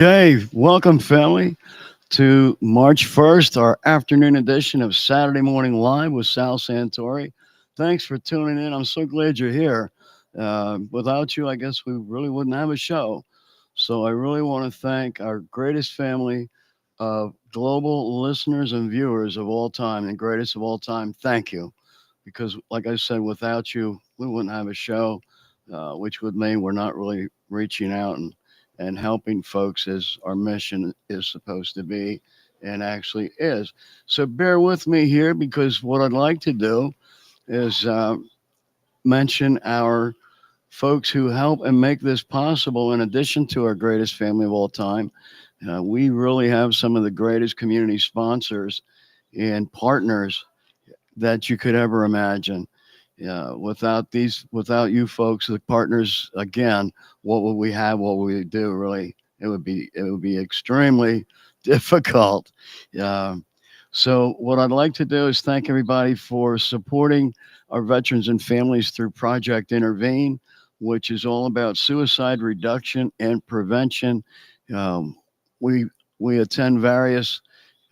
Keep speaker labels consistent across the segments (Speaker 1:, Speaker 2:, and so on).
Speaker 1: Hey, welcome, family, to March 1st, our afternoon edition of Saturday Morning Live with Sal Santori. Thanks for tuning in. I'm so glad you're here. Without you, I guess we really wouldn't have a show. So I really want to thank our greatest family of global listeners and viewers of all time, and greatest of all time. Thank you. Because, like I said, without you, we wouldn't have a show, which would mean we're not really reaching out and helping folks as our mission is supposed to be and actually is. So bear with me here because what I'd like to do is mention our folks who help and make this possible in addition to our greatest family of all time. We really have some of the greatest community sponsors and partners that you could ever imagine. Without you folks, the partners, again, what would we have? What would we do? Really, it would be extremely difficult. Um, so, what I'd like to do is thank everybody for supporting our veterans and families through Project Intervene, which is all about suicide reduction and prevention. Um, we we attend various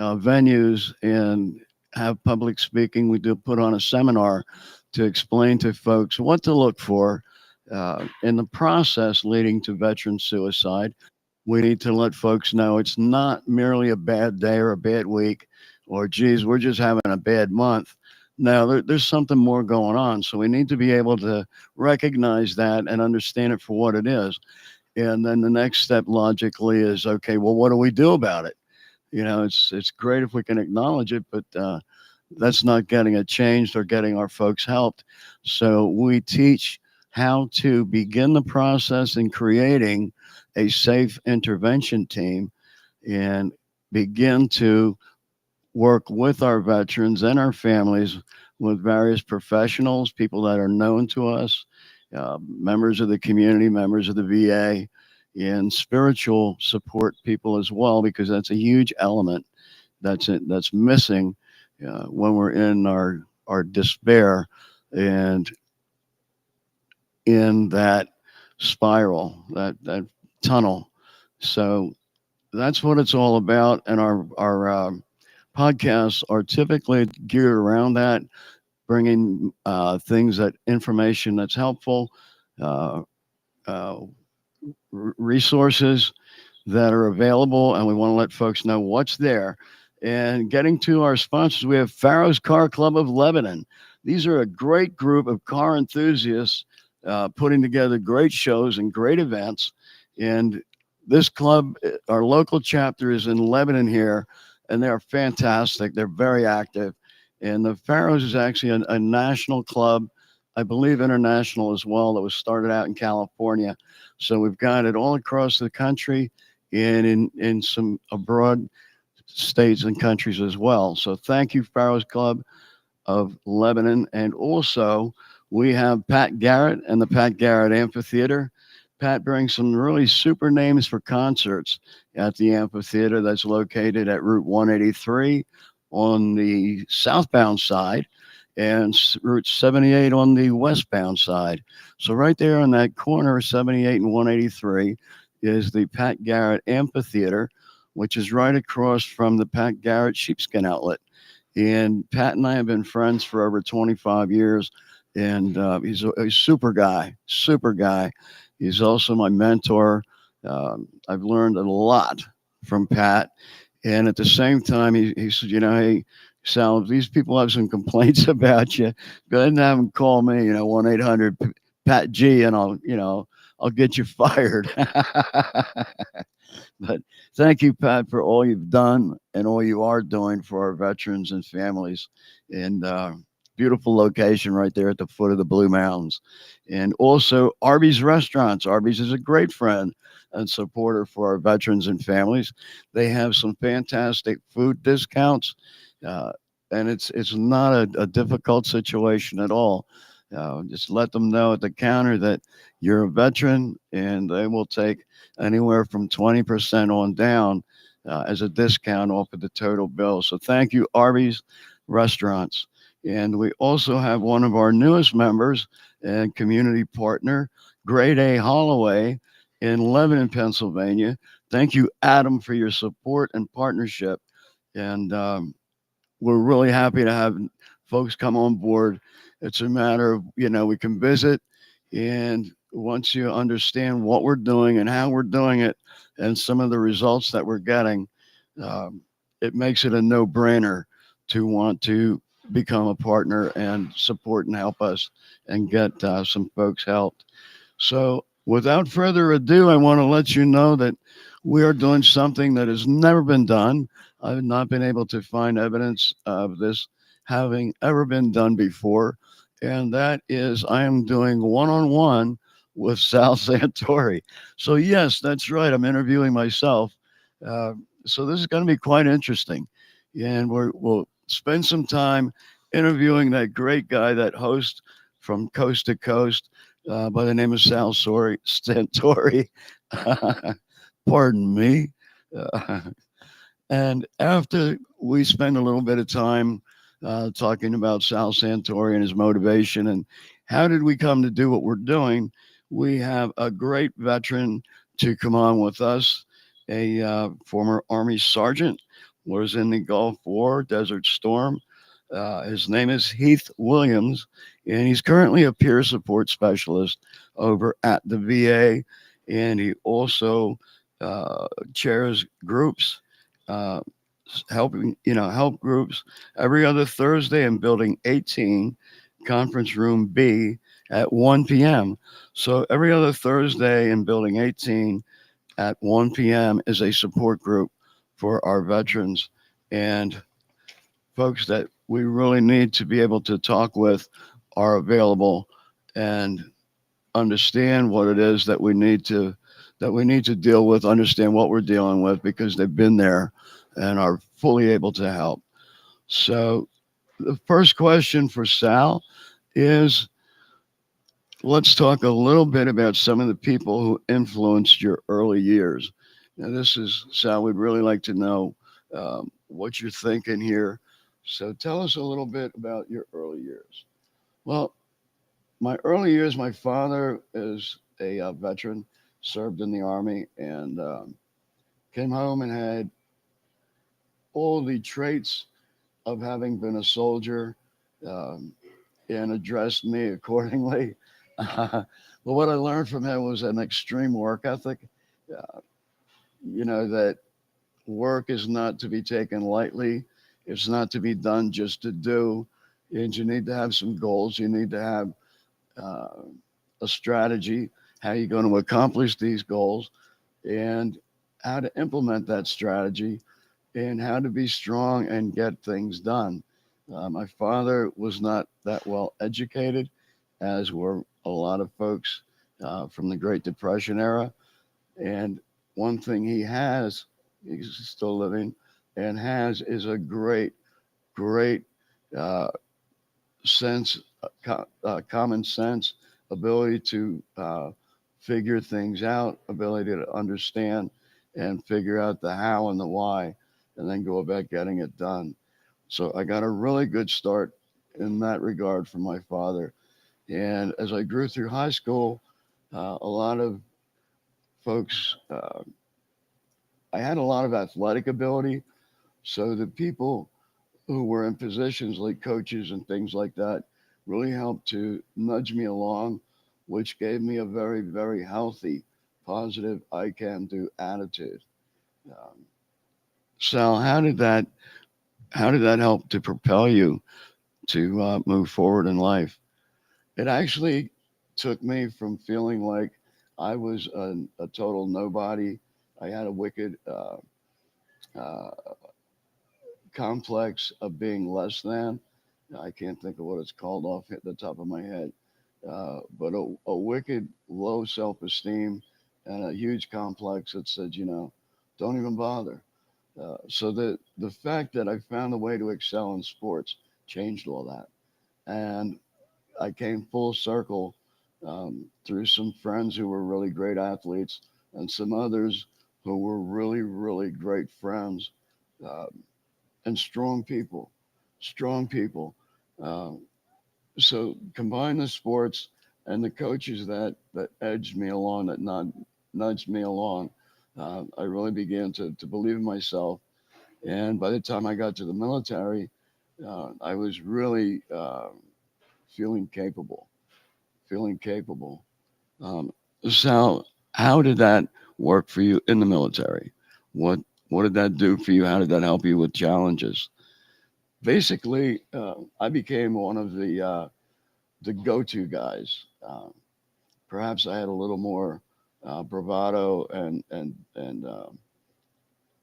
Speaker 1: venues and have public speaking. We do put on a seminar to explain to folks what to look for in the process leading to veteran suicide. We need to let folks know it's not merely a bad day or a bad week or, geez, we're just having a bad month. No, there's something more going on. So we need to be able to recognize that and understand it for what it is. And then the next step logically is okay, well, what do we do about it? It's great if we can acknowledge it, but that's not getting it changed or getting our folks helped. So we teach how to begin the process in creating a safe intervention team and begin to work with our veterans and our families with various professionals, people that are known to us, members of the community, members of the VA, and spiritual support people as well, because that's a huge element that's missing when we're in our despair and in that spiral, that tunnel. So that's what it's all about, and our podcasts are typically geared around that, bringing things that information that's helpful, uh, uh, resources that are available, and we want to let folks know what's there. And getting to our sponsors, we have Pharaoh's Car Club of Lebanon. These are a great group of car enthusiasts putting together great shows and great events. And this club, our local chapter, is in Lebanon here, and they're fantastic. They're very active. And the Pharaohs is actually a national club, I believe international as well, that was started out in California. So we've got it all across the country and in some abroad states and countries as well. So thank you, Pharaoh's Club of Lebanon. And also, we have Pat Garrett and the Pat Garrett Amphitheater. Pat brings some really super names for concerts at the amphitheater that's located at Route 183 on the southbound side and Route 78 on the westbound side. So, right there on that corner, 78 and 183, is the Pat Garrett Amphitheater, which is right across from the Pat Garrett Sheepskin Outlet. And Pat and I have been friends for over 25 years. And he's a super guy, super guy. He's also my mentor. I've learned a lot from Pat. And at the same time, he said, hey, Sal, if these people have some complaints about you, go ahead and have them call me, 1-800 Pat G, and I'll get you fired. But thank you, Pat, for all you've done and all you are doing for our veterans and families. And beautiful location right there at the foot of the Blue Mountains. And also Arby's Restaurants. Arby's is a great friend and supporter for our veterans and families. They have some fantastic food discounts. Uh, and it's not a difficult situation at all. Just let them know at the counter that you're a veteran, and they will take anywhere from 20% on down as a discount off of the total bill. So thank you, Arby's Restaurants. And we also have one of our newest members and community partner, Grade A Holloway in Lebanon, Pennsylvania. Thank you, Adam, for your support and partnership. And we're really happy to have folks come on board. It's a matter of, we can visit. And once you understand what we're doing and how we're doing it and some of the results that we're getting, um, it makes it a no brainer to want to become a partner and support and help us and get some folks helped. So, without further ado, I want to let you know that we are doing something that has never been done. I've not been able to find evidence of this having ever been done before. And that is, I am doing one on one with Sal Santori. So, yes, that's right. I'm interviewing myself. Uh, so, this is going to be quite interesting. And we'll spend some time interviewing that great guy, that host from coast to coast by the name of Sal Santori. Pardon me. Uh, and after we spend a little bit of time talking about Sal Santori and his motivation and how did we come to do what we're doing, we have a great veteran to come on with us, a former Army sergeant, was in the Gulf War, Desert Storm. His name is Heath Williams, and he's currently a peer support specialist over at the VA. And he also chairs groups, uh, help groups every other Thursday in Building 18, Conference Room B at 1 p.m. So every other Thursday in Building 18 at 1 p.m. is a support group for our veterans. And folks that we really need to be able to talk with are available and understand what it is that we need to deal with, understand what we're dealing with because they've been there and are fully able to help. So the first question for Sal is, let's talk a little bit about some of the people who influenced your early years. Now, this is Sal. We'd really like to know what you're thinking here. So, tell us a little bit about your early years. Well, my early years, my father is a veteran, served in the Army, and came home and had all the traits of having been a soldier um, and addressed me accordingly. But what I learned from him was an extreme work ethic. Uh, that work is not to be taken lightly. It's not to be done just to do. And you need to have some goals. You need to have uh, a strategy, how you're going to accomplish these goals, and how to implement that strategy, and how to be strong and get things done. My father was not that well educated, as were a lot of folks from the Great Depression era. And one thing he has, he's still living, and has is a great, great uh, sense, common sense, ability to figure things out, ability to understand and figure out the how and the why, and then go about getting it done. So I got a really good start in that regard from my father. And as I grew through high school, a lot of folks, I had a lot of athletic ability. So the people who were in positions like coaches and things like that really helped to nudge me along, which gave me a very, very healthy, positive, I can do attitude. Um, Sal, how did that help to propel you to move forward in life? It actually took me from feeling like I was a total nobody. I had a wicked uh, complex of being less than. I can't think of what it's called off the top of my head, but a wicked low self esteem and a huge complex that said, don't even bother. So the fact that I found a way to excel in sports changed all that, and I came full circle through some friends who were really great athletes and some others who were really, really great friends. Uh, and strong people. Uh, so combine the sports and the coaches that edged me along, that nudged me along. I really began to believe in myself. And by the time I got to the military, I was really feeling capable, feeling capable. Um, Sal, how did that work for you in the military? What what did that do for you? How did that help you with challenges? Basically, I became one of the go-to guys. Perhaps I had a little more bravado and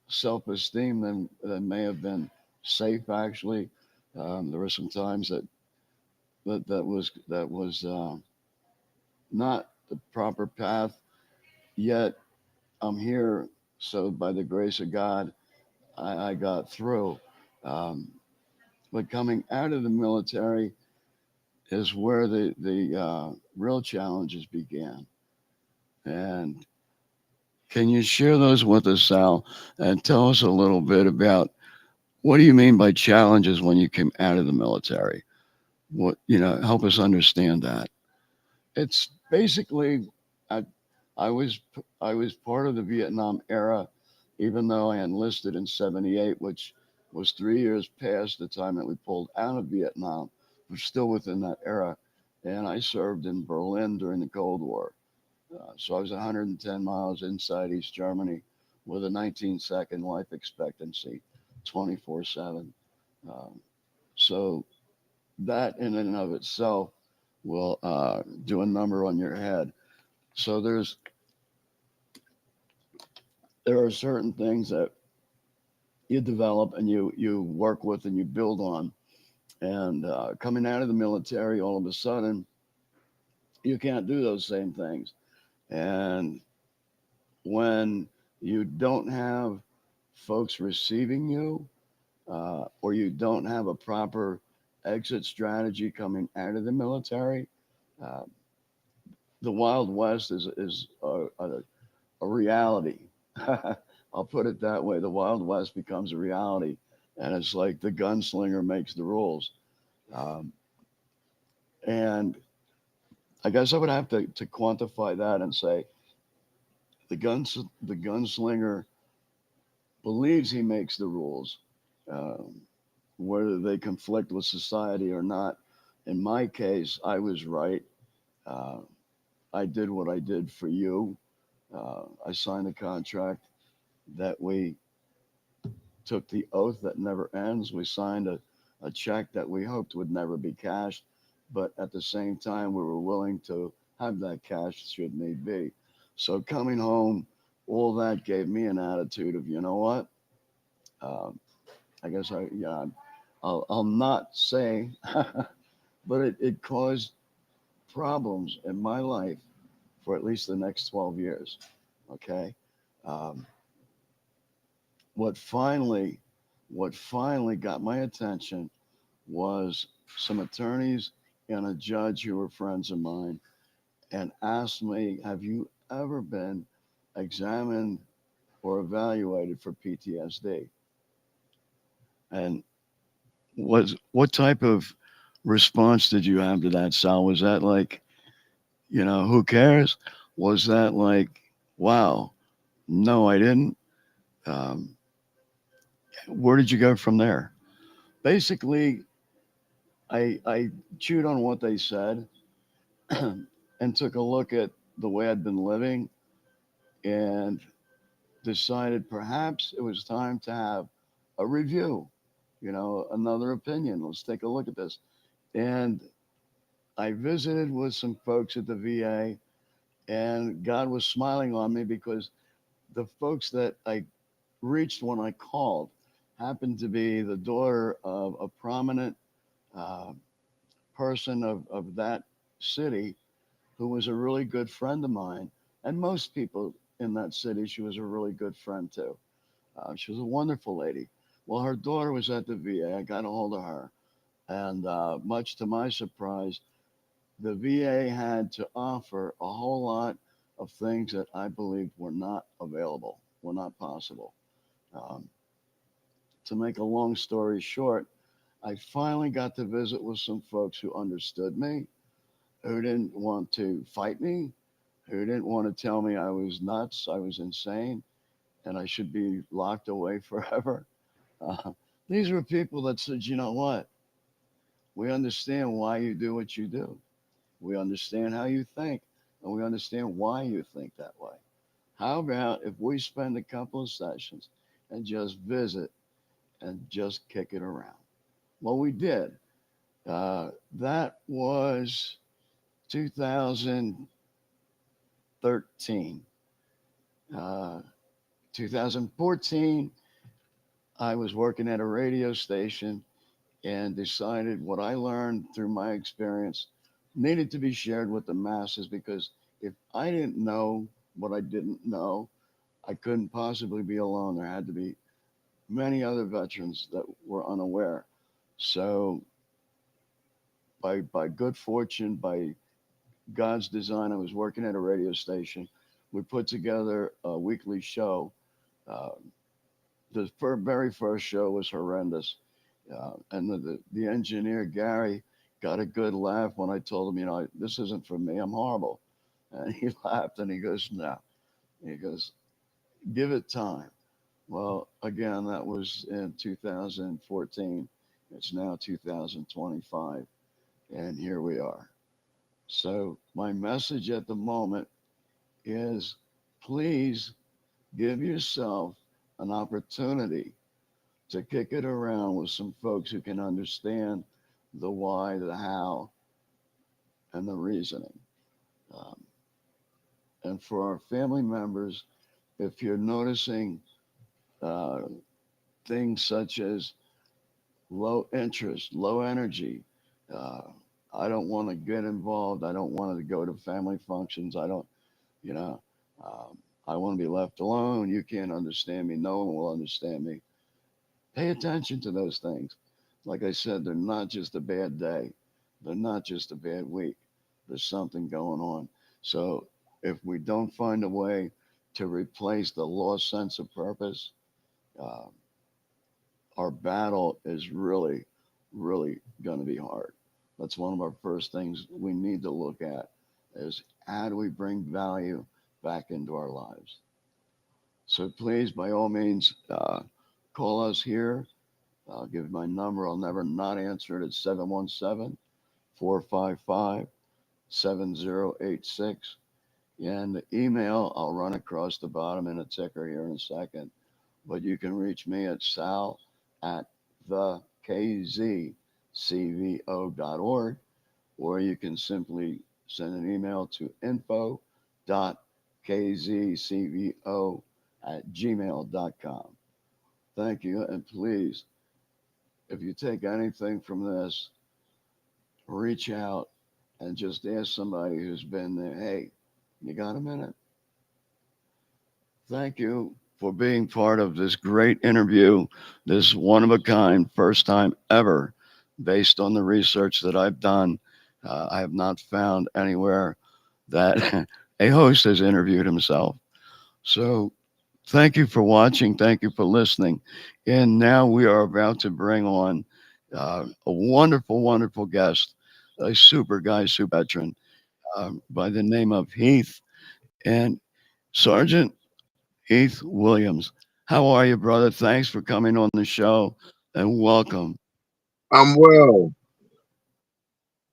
Speaker 1: self-esteem than may have been safe. Actually, there were some times that was not the proper path. Yet I'm here, so by the grace of God, I got through. Um, but coming out of the military is where the real challenges began. And can you share those with us, Sal, and tell us a little bit about what do you mean by challenges when you came out of the military? What help us understand that. It's basically I, I was part of the Vietnam era, even though I enlisted in '78, which was 3 years past the time that we pulled out of Vietnam, but still within that era. And I served in Berlin during the Cold War. So I was 110 miles inside East Germany with a 19-second life expectancy, 24/7. Um, so that in and of itself will do a number on your head. So there are certain things that you develop and you work with and you build on. And coming out of the military, all of a sudden, you can't do those same things. And when you don't have folks receiving you, or you don't have a proper exit strategy coming out of the military, uh, the Wild West is a reality. I'll put it that way. The Wild West becomes a reality, and it's like the gunslinger makes the rules. Um, and I guess I would have to quantify that and say the gunslinger believes he makes the rules, um, whether they conflict with society or not. In my case, I was right. Uh, I did what I did for you. I signed a contract that we took the oath that never ends. We signed a check that we hoped would never be cashed, but at the same time, we were willing to have that cash should need be. So coming home, all that gave me an attitude of, you know what? Um, I guess I'll not say, but it caused problems in my life for at least the next 12 years. Okay. Um, what finally, what finally got my attention was some attorneys and a judge who were friends of mine and asked me, "Have you ever been examined or evaluated for PTSD?" And what type of response did you have to that, Sal? Was that like, who cares? Was that like, wow, no, I didn't? Um, where did you go from there? Basically, I chewed on what they said and took a look at the way I'd been living and decided perhaps it was time to have a review, another opinion. Let's take a look at this. And I visited with some folks at the VA, and God was smiling on me because the folks that I reached when I called happened to be the daughter of a prominent uh, person of that city who was a really good friend of mine. And most people in that city, she was a really good friend too. She was a wonderful lady. Well, her daughter was at the VA. I got a hold of her. And much to my surprise, the VA had to offer a whole lot of things that I believed were not available, were not possible. Um, to make a long story short, I finally got to visit with some folks who understood me, who didn't want to fight me, who didn't want to tell me I was nuts, I was insane. and I should be locked away forever. Uh, these were people that said, you know what? We understand why you do what you do. We understand how you think, and we understand why you think that way. How about if we spend a couple of sessions and just visit and just kick it around? Well, we did. That was 2013. 2014, I was working at a radio station and decided what I learned through my experience needed to be shared with the masses, because if I didn't know what I didn't know, I couldn't possibly be alone. There had to be many other veterans that were unaware. So, by good fortune, by God's design, I was working at a radio station. We put together a weekly show. Uh, the very first show was horrendous. And the engineer, Gary, got a good laugh when I told him, this isn't for me. I'm horrible. And he laughed and he goes, no. He goes, give it time. Well, again, that was in 2014. It's now 2025. And here we are. So, my message at the moment is, please give yourself an opportunity to kick it around with some folks who can understand the why, the how, and the reasoning. Um, and for our family members, if you're noticing uh, things such as low interest, low energy, uh, I don't want to get involved. I don't want to go to family functions. I don't, you know, um, I want to be left alone. You can't understand me. No one will understand me. Pay attention to those things. Like I said, they're not just a bad day. They're not just a bad week. There's something going on. So if we don't find a way to replace the lost sense of purpose, uh, our battle is really, really going to be hard. That's one of our first things we need to look at is how do we bring value back into our lives? So please, by all means, call us here. I'll give you my number. I'll never not answer it. It's 717 455 7086. And the email I'll run across the bottom in a ticker here in a second. But you can reach me at sal at thekzcvo.org, or you can simply send an email to info.kzcvo@gmail.com. Thank you. And please, if you take anything from this, reach out and just ask somebody who's been there, hey, you got a minute? Thank you for being part of this great interview, this one of a kind, first time ever, based on the research that I've done. I have not found anywhere that a host has interviewed himself. So thank you for watching. Thank you for listening. And now we are about to bring on a wonderful, wonderful guest, a super guy, super veteran by the name of Heath. And Sergeant Heath Williams. How are you, brother? Thanks for coming on the show and welcome.
Speaker 2: I'm well.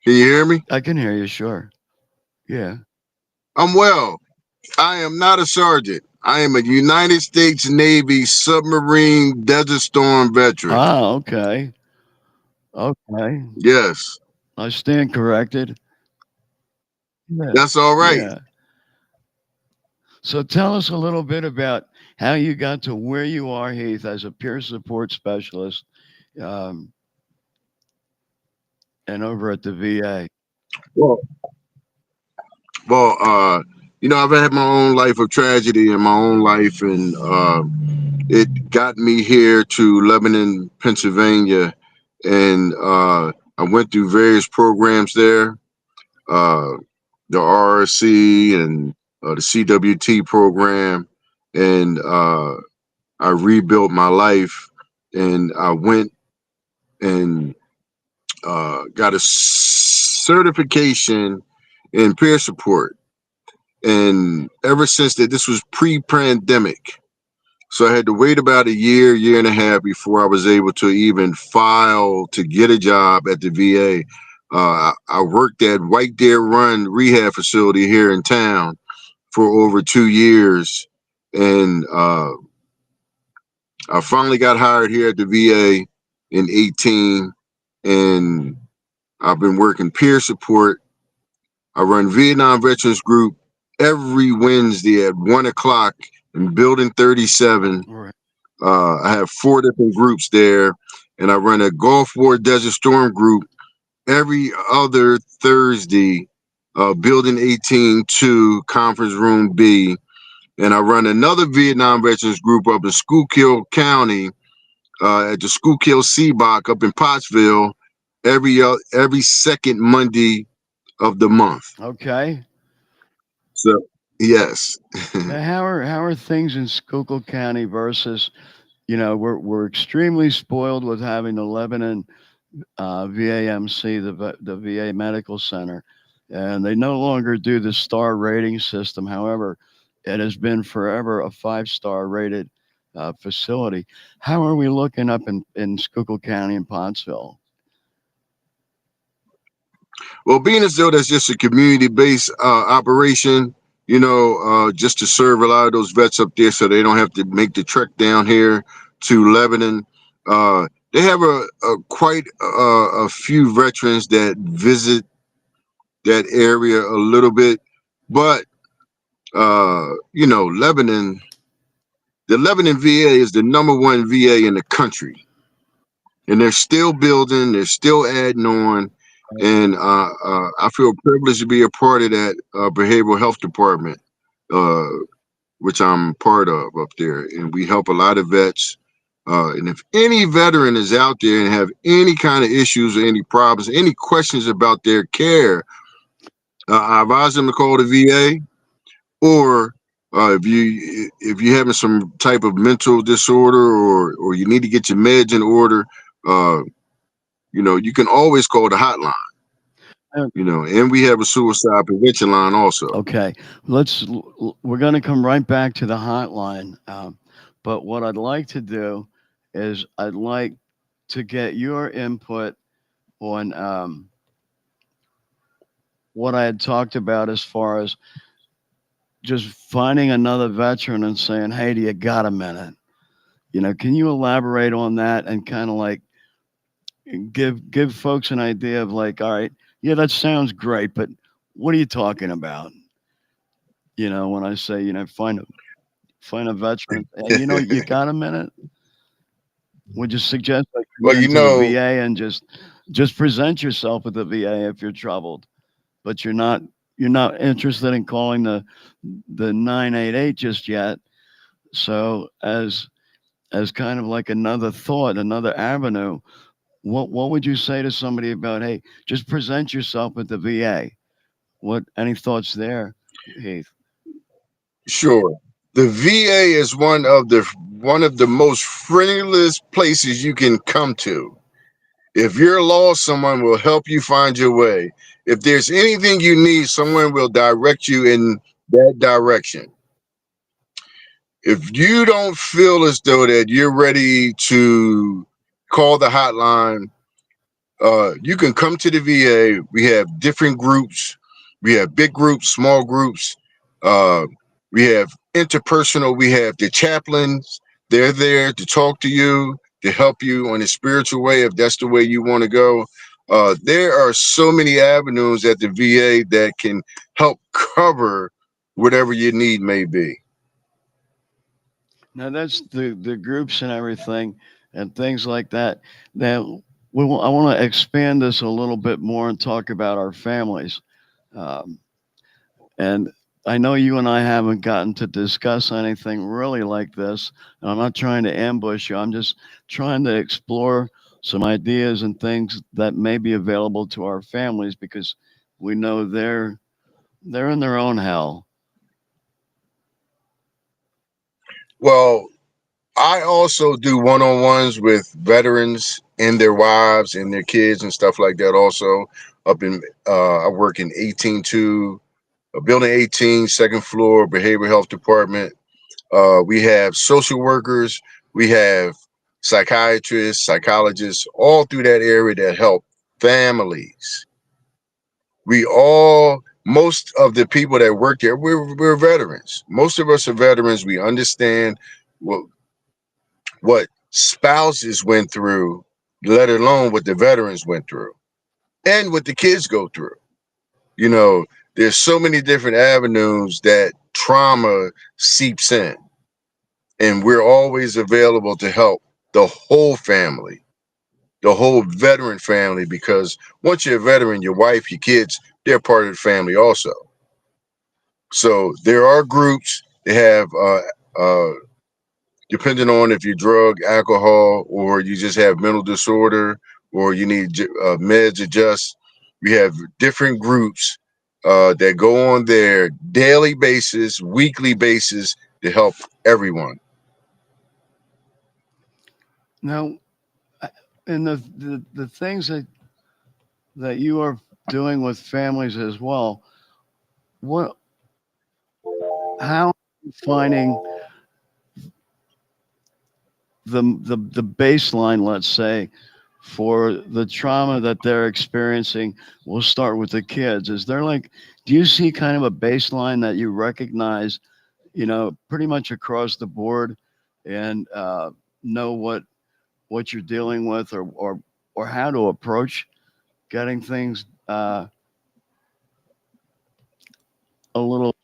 Speaker 2: Can you hear me?
Speaker 1: I can hear you, sure. Yeah.
Speaker 2: I'm well. I am not a sergeant. I am a United States Navy submarine Desert Storm veteran.
Speaker 1: Ah, okay. Okay.
Speaker 2: Yes,
Speaker 1: I stand corrected. Yeah.
Speaker 2: that's all right.
Speaker 1: Yeah. So tell us a little bit about how you got to where you are, Heath, as a peer support specialist um, and over at the VA.
Speaker 2: Well, well, I've had my own life of tragedy in my own life, and it got me here to Lebanon, Pennsylvania, and I went through various programs there. Uh, the RRC and the CWT program, and I rebuilt my life, and I went and got a certification in peer support. And ever since that, this was pre-pandemic, So I had to wait about a year, year and a half before I was able to even file to get a job at the VA. I worked at White Deer Run Rehab Facility here in town for over 2 years, and I finally got hired here at the VA in 18, and I've been working peer support. I run Vietnam Veterans Group every Wednesday at 1 o'clock in Building 37.
Speaker 1: All right.
Speaker 2: I have 4 different groups there, and I run a Gulf War Desert Storm group every other Thursday, Building 18-2, Conference Room B. And I run another Vietnam Veterans group up in Schuylkill County at the Schuylkill Seabock up in Pottsville every second Monday of the month.
Speaker 1: Okay.
Speaker 2: So yes.
Speaker 1: Now, how are things in Schuylkill County versus, we're extremely spoiled with having the Lebanon VAMC, the VA Medical Center, and they no longer do the star rating system. However, it has been forever a 5-star rated facility. How are we looking up in Schuylkill County and Pottsville?
Speaker 2: Well, being as though that's just a community-based operation, just to serve a lot of those vets up there, so they don't have to make the trek down here to Lebanon. They have a quite a few veterans that visit that area a little bit, but Lebanon, the Lebanon VA is the number one VA in the country, and they're still building, they're still adding on, and I feel privileged to be a part of that behavioral health department, uh, which I'm part of up there, and we help a lot of vets. And if any veteran is out there and have any kind of issues or any problems, any questions about their care, I advise them to call the VA, or if you having some type of mental disorder, or you need to get your meds in order, uh, you can always call the hotline.
Speaker 1: Uh,
Speaker 2: And we have a suicide prevention line also.
Speaker 1: Okay, we're going to come right back to the hotline. But what I'd like to do is I'd like to get your input on what I had talked about as far as just finding another veteran and saying, "Hey, do you got a minute?" Can you elaborate on that and kind of like give folks an idea of like, all right, yeah, that sounds great, but what are you talking about? When I say, find a veteran, hey, you got a minute? Would you suggest like
Speaker 2: Well,
Speaker 1: going to the VA and just present yourself at the VA if you're troubled, but you're not interested in calling the 988 just yet? So as kind of like another thought, another avenue, what would you say to somebody about, hey, just present yourself at the VA? What any thoughts there, Heath?
Speaker 2: sure. The VA is one of the most friendliest places you can come to. If you're lost, someone will help you find your way. If there's anything you need, someone will direct you in that direction. If you don't feel as though that you're ready to call the hotline, you can come to the VA. We have different groups. We have big groups, small groups. Uh, we have interpersonal. We have the chaplains. They're there to talk to you, to help you on a spiritual way if that's the way you want to go. There are so many avenues at the VA that can help cover whatever your need may be.
Speaker 1: Now that's the groups and everything and things like that. Now I want to expand this a little bit more and talk about our families. Um, and I know you and I haven't gotten to discuss anything really like this. And I'm not trying to ambush you. I'm just trying to explore some ideas and things that may be available to our families because we know they're in their own hell.
Speaker 2: Well, I also do one-on-ones with veterans and their wives and their kids and stuff like that. Also, up in I work in 18 to building 18, second floor behavioral health department. We have social workers, we have psychiatrists, psychologists, all through that area that help families. We all, most of the people that work there, we're veterans. Most of us are veterans. We understand what what spouses went through, let alone what the veterans went through, and what the kids go through. You know, there's so many different avenues that trauma seeps in, and we're always available to help the whole family, the whole veteran family, because once you're a veteran, your wife, your kids, they're part of the family also. So there are groups that have, depending on if you're drug, alcohol, or you just have mental disorder, or you need meds adjust. We have different groups that go on there daily basis, weekly basis to help everyone.
Speaker 1: Now, and the things that you are doing with families as well, what how are you finding the baseline, let's say, for the trauma that they're experiencing? We'll start with the kids. Is there like, do you see kind of a baseline that you recognize, pretty much across the board, and know what you're dealing with, or how to approach getting things a little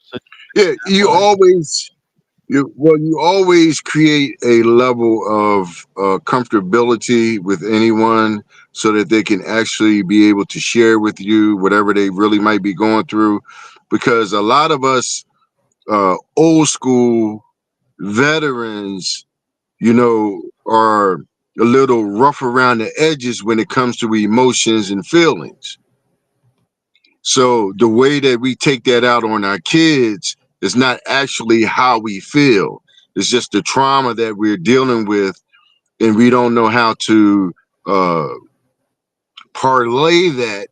Speaker 2: Yeah, you
Speaker 1: simpler?
Speaker 2: always you always create a level of comfortability with anyone so that they can actually be able to share with you whatever they really might be going through. Because a lot of us old school veterans, are a little rough around the edges when it comes to emotions and feelings. So the way that we take that out on our kids is not actually how we feel. It's just the trauma that we're dealing with, and we don't know how to uh, parlay that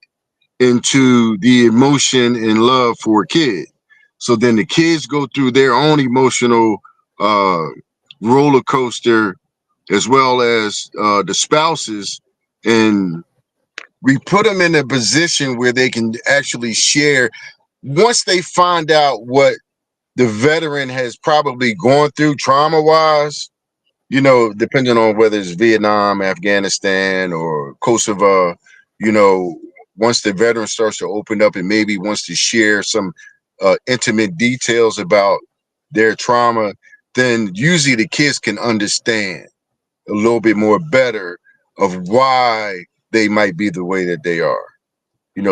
Speaker 2: into the emotion and love for a kid. So then the kids go through their own emotional uh, roller coaster, as well as the spouses, and we put them in a position where they can actually share. Once they find out what the veteran has probably gone through trauma wise, depending on whether it's Vietnam, Afghanistan, or Kosovo, you know, once the veteran starts to open up and maybe wants to share some intimate details about their trauma, then usually the kids can understand a little bit more better of why they might be the way that they are.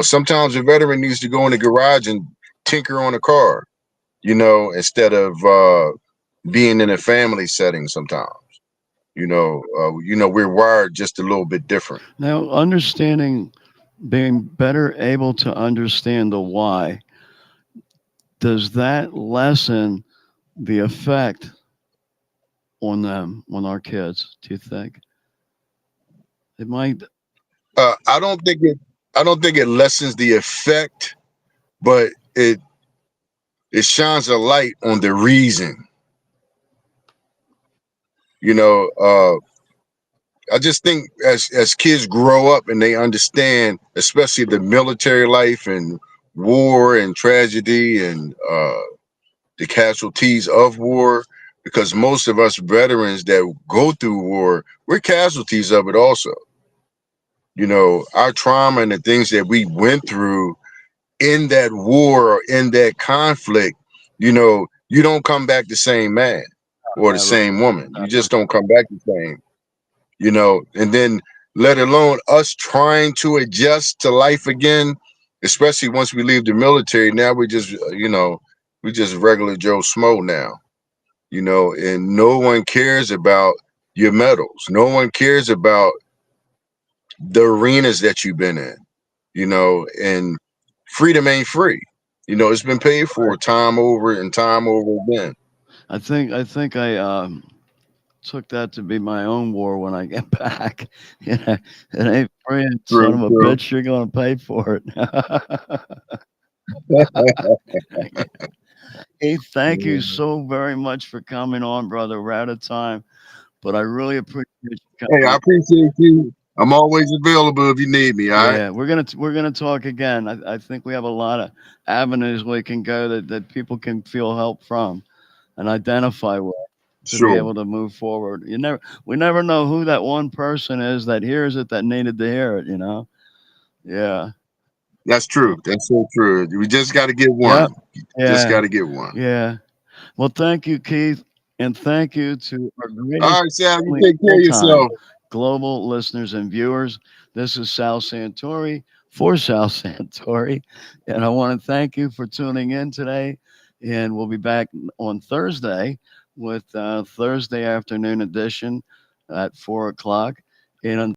Speaker 2: Sometimes a veteran needs to go in the garage and tinker on a car, instead of being in a family setting sometimes. We're wired just a little bit different.
Speaker 1: Now, understanding, being better able to understand the why, does that lessen the effect on them, on our kids? Do you think it might?
Speaker 2: Uh, I don't think it. I don't think it lessens the effect, but it shines a light on the reason. You know, I just think as kids grow up and they understand, especially the military life and war and tragedy and the casualties of war, because most of us veterans that go through war, we're casualties of it also. Our trauma and the things that we went through in that war or in that conflict, you don't come back the same man or the
Speaker 1: Never,
Speaker 2: same woman. You
Speaker 1: never.
Speaker 2: just don't come back the same, and then let alone us trying to adjust to life again, especially once we leave the military. Now we just regular Joe Smo now, and no one cares about your medals. No one cares about the arenas that you've been in, and freedom ain't free. It's been paid for time over and time over again.
Speaker 1: I think I took that to be my own war when I get back. Yeah, it ain't free, and son
Speaker 2: True,
Speaker 1: of a
Speaker 2: true.
Speaker 1: bitch, you're gonna pay for it. Keith, thank you
Speaker 2: Yeah.
Speaker 1: so very much for coming on, brother. We're out of time, but I really appreciate you
Speaker 2: Hey,
Speaker 1: coming
Speaker 2: I
Speaker 1: on.
Speaker 2: appreciate you. I'm always available if you need me. All right.
Speaker 1: Yeah, we're gonna talk again. I think we have a lot of avenues we can go that people can feel help from and identify with to be
Speaker 2: Sure.
Speaker 1: able to move forward. We never know who that one person is that hears it that needed to hear it. Yeah.
Speaker 2: That's true. That's so true. We just got to get
Speaker 1: Yep.
Speaker 2: one. Just
Speaker 1: Yeah.
Speaker 2: got to get one.
Speaker 1: Yeah. Well, thank you, Keith, and thank you to our
Speaker 2: All
Speaker 1: greatest
Speaker 2: right, Sam. You
Speaker 1: family of
Speaker 2: take care
Speaker 1: all
Speaker 2: of
Speaker 1: time,
Speaker 2: yourself.
Speaker 1: global listeners and viewers. This is Sal Santori for Sal Santori, and I want to thank you for tuning in today. And we'll be back on Thursday with Thursday afternoon edition at 4 o'clock. And